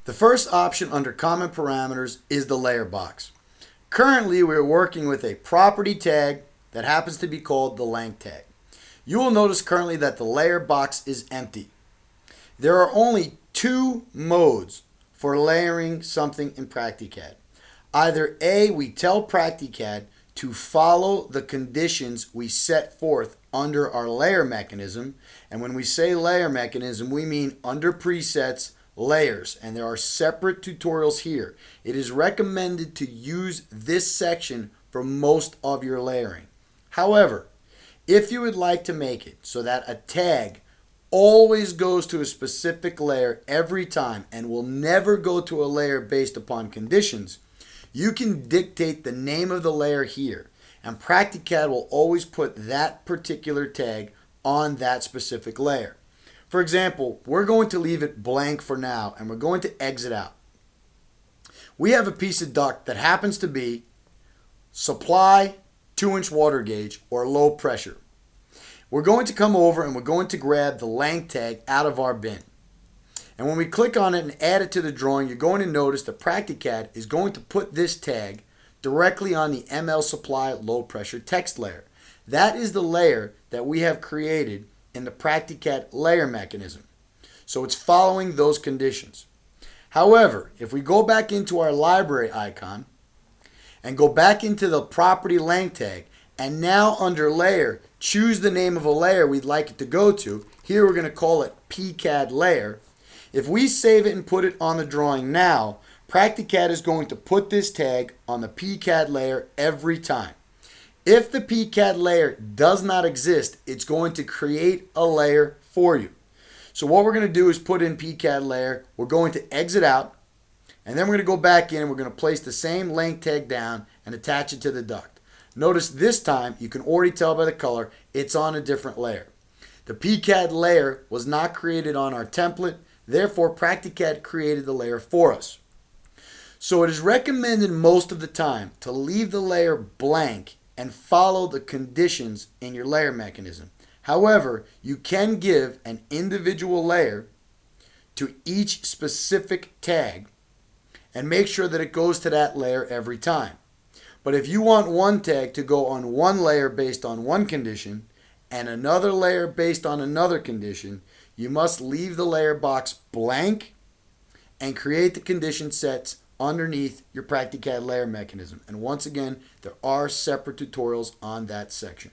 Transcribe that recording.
The first option under common parameters is the layer box. Currently, we're working with a property tag that happens to be called the length tag. You will notice currently that the layer box is empty. There are only two modes for layering something in PractiCAD. Either A, we tell PractiCAD to follow the conditions we set forth under our layer mechanism, and when we say layer mechanism, we mean under presets, layers, and there are separate tutorials here. It is recommended to use this section for most of your layering. However, if you would like to make it so that a tag always goes to a specific layer every time and will never go to a layer based upon conditions, you can dictate the name of the layer here, and PractiCAD will always put that particular tag on that specific layer. For example, we're going to leave it blank for now, and we're going to exit out. We have a piece of duct that happens to be supply 2-inch water gauge or low pressure. We're going to come over and we're going to grab the length tag out of our bin. And when we click on it and add it to the drawing, you're going to notice that PractiCAD is going to put this tag directly on the ML Supply low pressure text layer. That is the layer that we have created in the PractiCAD layer mechanism. So it's following those conditions. However, if we go back into our library icon and go back into the property length tag, and now under layer, choose the name of a layer we'd like it to go to. Here we're going to call it PCAD layer. If we save it and put it on the drawing now, PractiCAD is going to put this tag on the PCAD layer every time. If the PCAD layer does not exist, it's going to create a layer for you. So what we're going to do is put in PCAD layer. We're going to exit out, and then we're going to go back in and we're going to place the same length tag down and attach it to the duct. Notice this time, you can already tell by the color, it's on a different layer. The PCAD layer was not created on our template. Therefore, PractiCAD created the layer for us. So it is recommended most of the time to leave the layer blank and follow the conditions in your layer mechanism. However, you can give an individual layer to each specific tag and make sure that it goes to that layer every time. But if you want one tag to go on one layer based on one condition and another layer based on another condition, you must leave the layer box blank and create the condition sets underneath your PractiCAD layer mechanism. And once again, there are separate tutorials on that section.